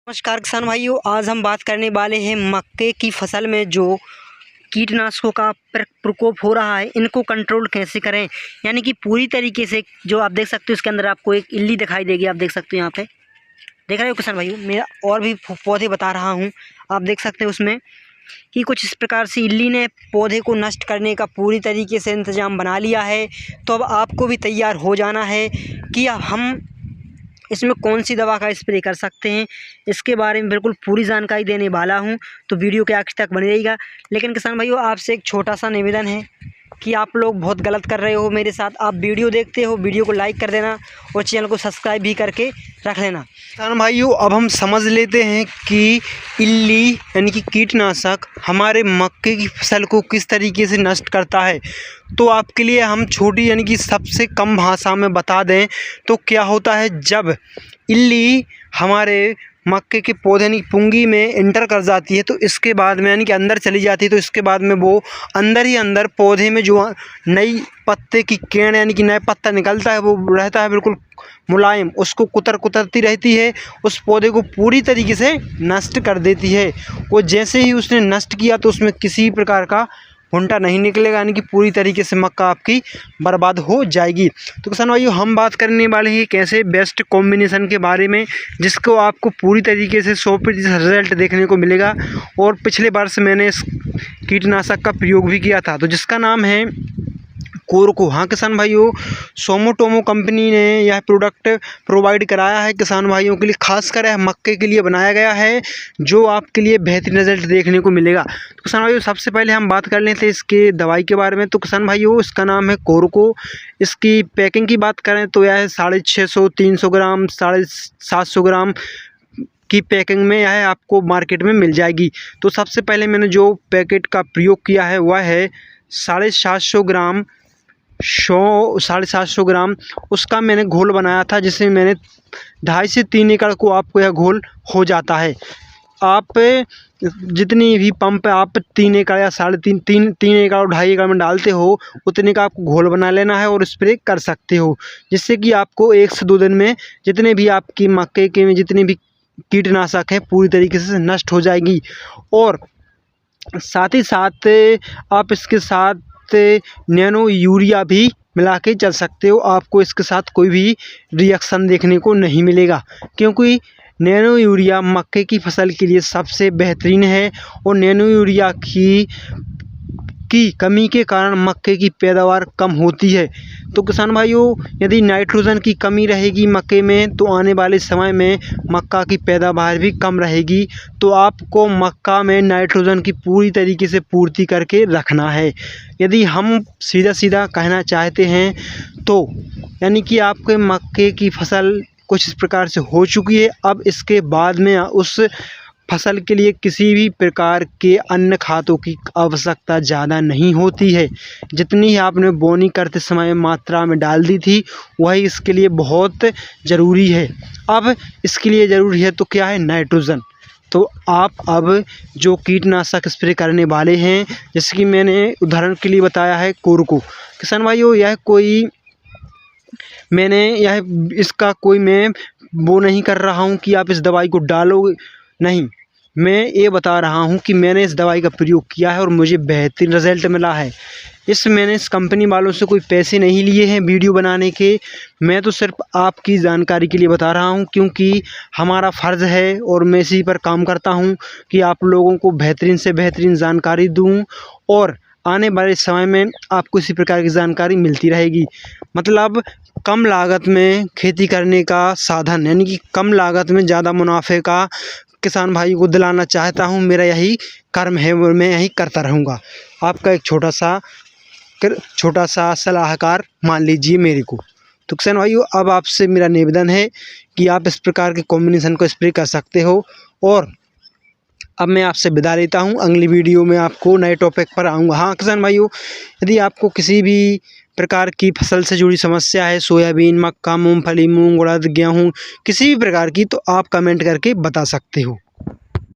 नमस्कार किसान भाइयों, आज हम बात करने वाले हैं मक्के की फसल में जो कीटनाशकों का प्रकोप हो रहा है, इनको कंट्रोल कैसे करें। यानी कि पूरी तरीके से जो आप देख सकते हो, इसके अंदर आपको एक इल्ली दिखाई देगी। आप देख सकते हो, यहाँ पे देख रहे हो किसान भाइयों, मैं और भी पौधे बता रहा हूँ। आप देख सकते हो उसमें कि कुछ इस प्रकार से इल्ली ने पौधे को नष्ट करने का पूरी तरीके से इंतज़ाम बना लिया है। तो अब आपको भी तैयार हो जाना है कि अब हम इसमें कौन सी दवा का स्प्रे कर सकते हैं। इसके बारे में बिल्कुल पूरी जानकारी देने वाला हूं, तो वीडियो के आखिर तक बने रहिएगा। लेकिन किसान भाइयों, आपसे एक छोटा सा निवेदन है कि आप लोग बहुत गलत कर रहे हो मेरे साथ। आप वीडियो देखते हो, वीडियो को लाइक कर देना और चैनल को सब्सक्राइब भी करके रख लेना। किसान भाइयों, अब हम समझ लेते हैं कि इल्ली यानी कि कीटनाशक हमारे मक्के की फसल को किस तरीके से नष्ट करता है। तो आपके लिए हम छोटी यानी कि सबसे कम भाषा में बता दें तो क्या होता है, जब इल्ली हमारे मक्के के पौधे यानी पुंगी में एंटर कर जाती है, तो इसके बाद में यानी कि अंदर चली जाती है, तो इसके बाद में वो अंदर ही अंदर पौधे में जो नई पत्ते की किरण यानी कि नया पत्ता निकलता है, वो रहता है बिल्कुल मुलायम, उसको कुतरती रहती है, उस पौधे को पूरी तरीके से नष्ट कर देती है। वो जैसे ही उसने नष्ट किया तो उसमें किसी प्रकार का भुंटा नहीं निकलेगा, यानी कि पूरी तरीके से मक्का आपकी बर्बाद हो जाएगी। तो किसान भाइयों, हम बात करने वाले हैं कैसे बेस्ट कॉम्बिनेशन के बारे में, जिसको आपको पूरी तरीके से 100% रिजल्ट देखने को मिलेगा। और पिछले वर्ष मैंने इस कीटनाशक का प्रयोग भी किया था, तो जिसका नाम है कोरको। हाँ किसान भाइयों, सोमोटोमो कंपनी ने यह प्रोडक्ट प्रोवाइड कराया है किसान भाइयों के लिए, खासकर यह मक्के के लिए बनाया गया है, जो आपके लिए बेहतरीन रिजल्ट देखने को मिलेगा। तो किसान भाइयों, सबसे पहले हम बात कर लेते हैं इसके दवाई के बारे में। तो किसान भाइयों, इसका नाम है कोरको। इसकी पैकिंग की बात करें तो यह 650 300 ग्राम 750 ग्राम की पैकिंग में यह आपको मार्केट में मिल जाएगी। तो सबसे पहले मैंने जो पैकेट का प्रयोग किया है वह है 750 ग्राम 750 ग्राम उसका मैंने घोल बनाया था, जिसमें मैंने 2.5 से 3 एकड़ को आपको यह घोल हो जाता है। आप जितनी भी पंप आप 3 एकड़ या 3.5 एकड़ और 2.5 एकड़ में डालते हो, उतने का आपको घोल बना लेना है और स्प्रे कर सकते हो, जिससे कि आपको 1 से 2 दिन में जितने भी आपकी मक्के के में जितने भी कीटनाशक हैं पूरी तरीके से नष्ट हो जाएगी। और साथ ही साथ आप इसके साथ नैनो यूरिया भी मिला के चल सकते हो। आपको इसके साथ कोई भी रिएक्शन देखने को नहीं मिलेगा, क्योंकि नैनो यूरिया मक्के की फसल के लिए सबसे बेहतरीन है। और नैनो यूरिया की कमी के कारण मक्के की पैदावार कम होती है। तो किसान भाइयों, यदि नाइट्रोजन की कमी रहेगी मक्के में, तो आने वाले समय में मक्का की पैदावार भी कम रहेगी। तो आपको मक्का में नाइट्रोजन की पूरी तरीके से पूर्ति करके रखना है। यदि हम सीधा कहना चाहते हैं तो यानी कि आपके मक्के की फसल कुछ इस प्रकार से हो चुकी है, अब इसके बाद में उस फसल के लिए किसी भी प्रकार के अन्य खादों की आवश्यकता ज़्यादा नहीं होती है। जितनी आपने बोनी करते समय मात्रा में डाल दी थी, वही इसके लिए बहुत ज़रूरी है। अब इसके लिए ज़रूरी है तो क्या है, नाइट्रोजन। तो आप अब जो कीटनाशक स्प्रे करने वाले हैं, जैसे कि मैंने उदाहरण के लिए बताया है कोरको। किसान भाइयों, इसका कोई मैं वो नहीं कर रहा हूँ कि आप इस दवाई को डालो, नहीं, मैं ये बता रहा हूँ कि मैंने इस दवाई का प्रयोग किया है और मुझे बेहतरीन रिजल्ट मिला है। मैंने इस कंपनी वालों से कोई पैसे नहीं लिए हैं वीडियो बनाने के, मैं तो सिर्फ आपकी जानकारी के लिए बता रहा हूँ, क्योंकि हमारा फ़र्ज़ है और मैं इसी पर काम करता हूँ कि आप लोगों को बेहतरीन से बेहतरीन जानकारी दूँ और आने वाले समय में आपको इसी प्रकार की जानकारी मिलती रहेगी। मतलब कम लागत में खेती करने का साधन, यानी कि कम लागत में ज़्यादा मुनाफे का किसान भाई को दिलाना चाहता हूँ। मेरा यही कर्म है और मैं यही करता रहूँगा। आपका एक छोटा सा सलाहकार मान लीजिए मेरे को। तो किसान भाइयों, अब आपसे मेरा निवेदन है कि आप इस प्रकार के कॉम्बिनेशन को स्प्रे कर सकते हो। और अब मैं आपसे विदा लेता हूँ, अगली वीडियो में आपको नए टॉपिक पर आऊँगा। हाँ किसान भाइयों, यदि आपको किसी भी प्रकार की फसल से जुड़ी समस्या है, सोयाबीन, मक्का, मूंगफली, मूंग, उड़द, गेहूँ, किसी भी प्रकार की, तो आप कमेंट करके बता सकते हो।